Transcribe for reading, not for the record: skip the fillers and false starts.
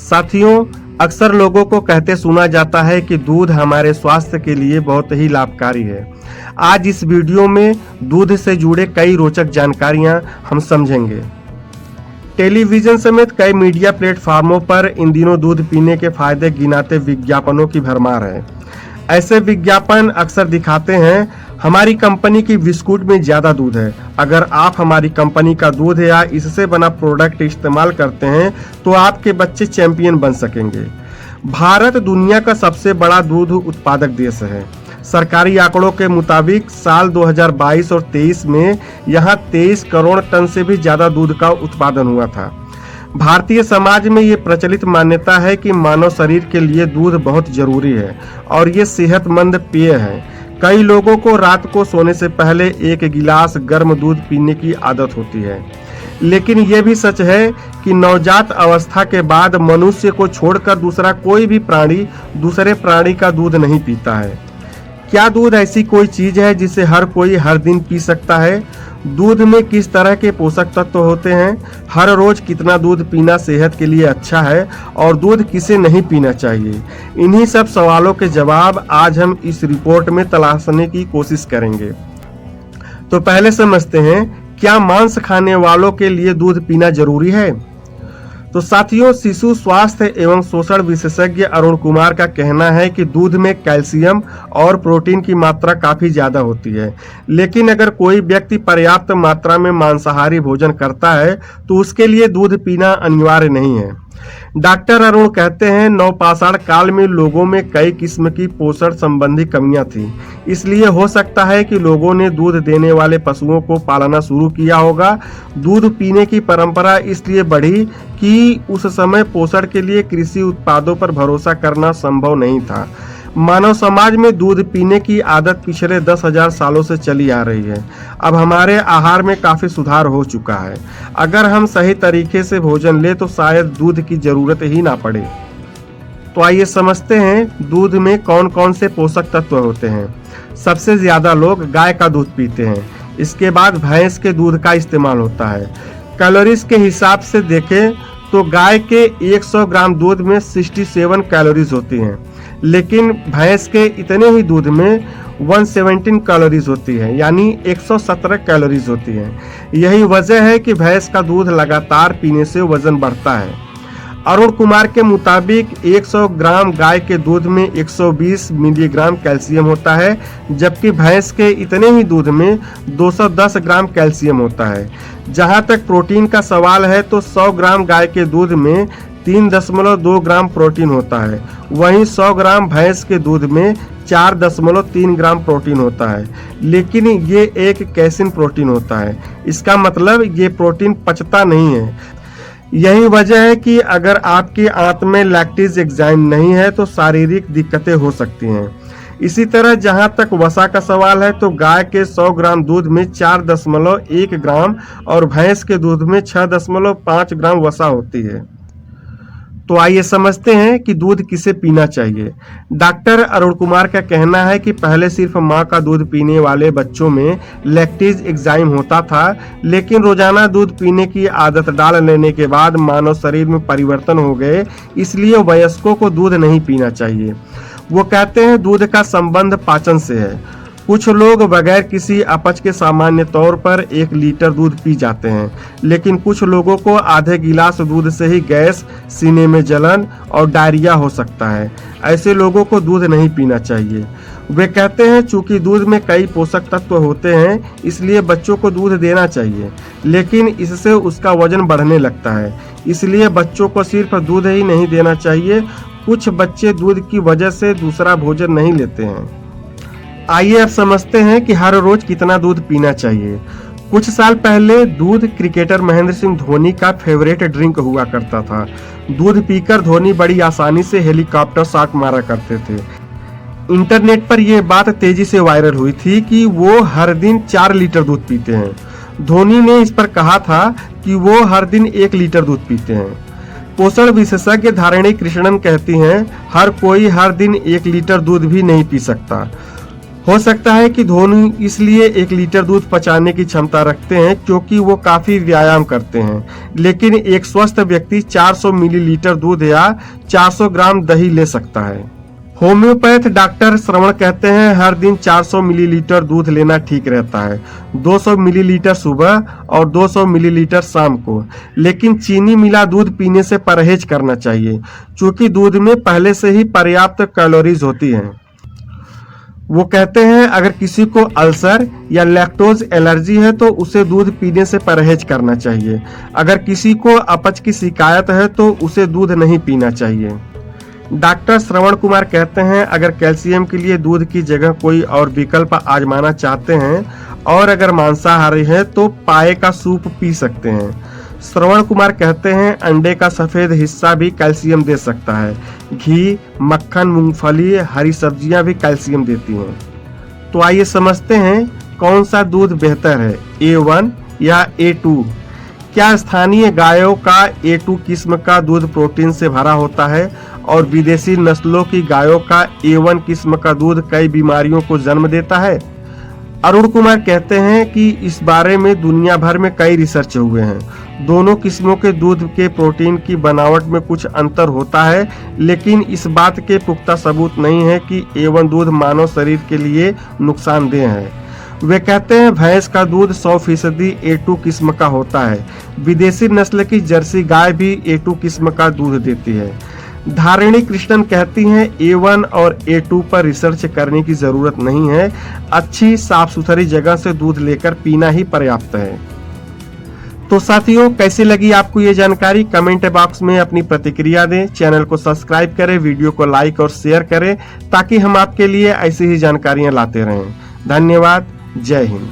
साथियों, अक्सर लोगों को कहते सुना जाता है कि दूध हमारे स्वास्थ्य के लिए बहुत ही लाभकारी है। आज इस वीडियो में दूध से जुड़े कई रोचक जानकारियां हम समझेंगे। टेलीविजन समेत कई मीडिया प्लेटफार्मों पर इन दिनों दूध पीने के फायदे गिनाते विज्ञापनों की भरमार है। ऐसे विज्ञापन अक्सर दिखाते हैं हमारी कंपनी की बिस्कुट में ज्यादा दूध है। अगर आप हमारी कंपनी का दूध या इससे बना प्रोडक्ट इस्तेमाल करते हैं तो आपके बच्चे चैंपियन बन सकेंगे। भारत दुनिया का सबसे बड़ा दूध उत्पादक देश है। सरकारी आंकड़ों के मुताबिक साल 2022 और 23 में यहाँ 23 करोड़ टन से भी ज्यादा दूध का उत्पादन हुआ था। भारतीय समाज में ये प्रचलित मान्यता है कि मानव शरीर के लिए दूध बहुत जरूरी है और ये सेहतमंद पेय है। कई लोगों को रात को सोने से पहले एक गिलास गर्म दूध पीने की आदत होती है, लेकिन ये भी सच है कि नवजात अवस्था के बाद मनुष्य को छोड़कर दूसरा कोई भी प्राणी दूसरे प्राणी का दूध नहीं पीता है। क्या दूध ऐसी कोई चीज है जिसे हर कोई हर दिन पी सकता है? दूध में किस तरह के पोषक तत्व होते हैं? हर रोज कितना दूध पीना सेहत के लिए अच्छा है और दूध किसे नहीं पीना चाहिए? इन्हीं सब सवालों के जवाब आज हम इस रिपोर्ट में तलाशने की कोशिश करेंगे। तो पहले समझते हैं, क्या मांस खाने वालों के लिए दूध पीना जरूरी है? तो साथियों, शिशु स्वास्थ्य एवं पोषण विशेषज्ञ अरुण कुमार का कहना है कि दूध में कैल्शियम और प्रोटीन की मात्रा काफी ज्यादा होती है, लेकिन अगर कोई व्यक्ति पर्याप्त मात्रा में मांसाहारी भोजन करता है तो उसके लिए दूध पीना अनिवार्य नहीं है। डॉक्टर अरुण कहते हैं, नवपाषाण काल में लोगों में कई किस्म की पोषण संबंधी कमियां थी, इसलिए हो सकता है कि लोगों ने दूध देने वाले पशुओं को पालना शुरू किया होगा। दूध पीने की परंपरा इसलिए बढ़ी कि उस समय पोषण के लिए कृषि उत्पादों पर भरोसा करना संभव नहीं था। मानव समाज में दूध पीने की आदत पिछले 10,000 सालों से चली आ रही है। अब हमारे आहार में काफी सुधार हो चुका है। अगर हम सही तरीके से भोजन लें तो शायद दूध की जरूरत ही ना पड़े। तो आइए समझते हैं दूध में कौन कौन से पोषक तत्व होते हैं। सबसे ज्यादा लोग गाय का दूध पीते हैं, इसके बाद भैंस के दूध का इस्तेमाल होता है। कैलोरीज के हिसाब से देखें तो गाय के 100 ग्राम दूध में 67 कैलोरीज होती हैं, लेकिन भैंस के इतने ही दूध में 117 कैलोरीज होती है, यानी 117 कैलोरीज होती है। यही वजह है कि भैंस का दूध लगातार पीने से वजन बढ़ता है। अरुण कुमार के मुताबिक 100 ग्राम गाय के दूध में 120 मिलीग्राम कैल्शियम होता है, जबकि भैंस के इतने ही दूध में 210 ग्राम कैल्शियम होता है। जहां तक प्रोटीन का सवाल है तो 100 ग्राम गाय के दूध में 3.2 ग्राम प्रोटीन होता है, वहीं 100 ग्राम भैंस के दूध में 4.3 ग्राम प्रोटीन होता है, लेकिन ये एक कैसिन प्रोटीन होता है। इसका मतलब ये प्रोटीन पचता नहीं है। यही वजह है कि अगर आपकी आंत में लैक्टेज एंजाइम नहीं है तो शारीरिक दिक्कतें हो सकती हैं। इसी तरह जहां तक वसा का सवाल है तो गाय के 100 ग्राम दूध में 4.1 ग्राम और भैंस के दूध में 6.5 ग्राम वसा होती है। तो आइए समझते हैं कि दूध किसे पीना चाहिए। डॉक्टर अरुण कुमार का कहना है कि पहले सिर्फ मां का दूध पीने वाले बच्चों में लैक्टेज एंजाइम होता था, लेकिन रोजाना दूध पीने की आदत डाल लेने के बाद मानव शरीर में परिवर्तन हो गए, इसलिए वयस्कों को दूध नहीं पीना चाहिए। वो कहते हैं दूध का संबंध पाचन से है। कुछ लोग बगैर किसी अपच के सामान्य तौर पर 1 लीटर दूध पी जाते हैं, लेकिन कुछ लोगों को आधे गिलास दूध से ही गैस, सीने में जलन और डायरिया हो सकता है। ऐसे लोगों को दूध नहीं पीना चाहिए। वे कहते हैं चूंकि दूध में कई पोषक तत्व होते हैं इसलिए बच्चों को दूध देना चाहिए, लेकिन इससे उसका वजन बढ़ने लगता है, इसलिए बच्चों को सिर्फ दूध ही नहीं देना चाहिए। कुछ बच्चे दूध की वजह से दूसरा भोजन नहीं लेते हैं। आइए अब समझते हैं कि हर रोज कितना दूध पीना चाहिए। कुछ साल पहले दूध क्रिकेटर महेंद्र सिंह धोनी का फेवरेट ड्रिंक हुआ करता था। दूध पीकर धोनी बड़ी आसानी से हेलीकॉप्टर शॉट मारा करते थे। इंटरनेट पर यह बात तेजी से वायरल हुई थी कि वो हर दिन 4 लीटर दूध पीते हैं। धोनी ने इस पर कहा था कि वो हर दिन 1 लीटर दूध पीते हैं। पोषण विशेषज्ञ धारिणी कृष्णन कहती हैं, हर कोई हर दिन 1 लीटर दूध भी नहीं पी सकता। हो सकता है कि धोनी इसलिए 1 लीटर दूध पचाने की क्षमता रखते हैं क्योंकि वो काफी व्यायाम करते हैं, लेकिन एक स्वस्थ व्यक्ति 400 मिलीलीटर दूध या 400 ग्राम दही ले सकता है। होम्योपैथ डॉक्टर श्रवण कहते हैं हर दिन 400 मिलीलीटर दूध लेना ठीक रहता है, 200 मिलीलीटर सुबह और 200 मिलीलीटर शाम को, लेकिन चीनी मिला दूध पीने से परहेज करना चाहिए क्योंकि दूध में पहले से ही पर्याप्त कैलोरीज होती हैं। वो कहते हैं अगर किसी को अल्सर या लैक्टोज एलर्जी है तो उसे दूध पीने से परहेज करना चाहिए। अगर किसी को अपच की शिकायत है तो उसे दूध नहीं पीना चाहिए। डॉक्टर श्रवण कुमार कहते हैं अगर कैल्शियम के लिए दूध की जगह कोई और विकल्प आजमाना चाहते हैं और अगर मांसाहारी है तो पाए का सूप पी सकते हैं। श्रवण कुमार कहते हैं अंडे का सफेद हिस्सा भी कैल्शियम दे सकता है। घी, मक्खन, मूंगफली, हरी सब्जियां भी कैल्शियम देती हैं। तो आइए समझते हैं कौन सा दूध बेहतर है, A1 या A2। क्या स्थानीय गायों का A2 किस्म का दूध प्रोटीन से भरा होता है और विदेशी नस्लों की गायों का A1 किस्म का दूध कई बीमारियों को जन्म देता है? अरुण कुमार कहते हैं कि इस बारे में दुनिया भर में कई रिसर्च हुए हैं। दोनों किस्मों के दूध के प्रोटीन की बनावट में कुछ अंतर होता है, लेकिन इस बात के पुख्ता सबूत नहीं है कि A1 दूध मानव शरीर के लिए नुकसानदेह है। वे कहते हैं भैंस का दूध 100% A2 किस्म का होता है। विदेशी नस्ल की जर्सी गाय भी A2 किस्म का दूध देती है। धारिणी कृष्णन कहती हैं A1 और A2 पर रिसर्च करने की जरूरत नहीं है, अच्छी साफ सुथरी जगह से दूध लेकर पीना ही पर्याप्त है। तो साथियों, कैसी लगी आपको ये जानकारी? कमेंट बॉक्स में अपनी प्रतिक्रिया दें। चैनल को सब्सक्राइब करें, वीडियो को लाइक और शेयर करें ताकि हम आपके लिए ऐसी ही जानकारियां लाते रहें। धन्यवाद। जय हिंद।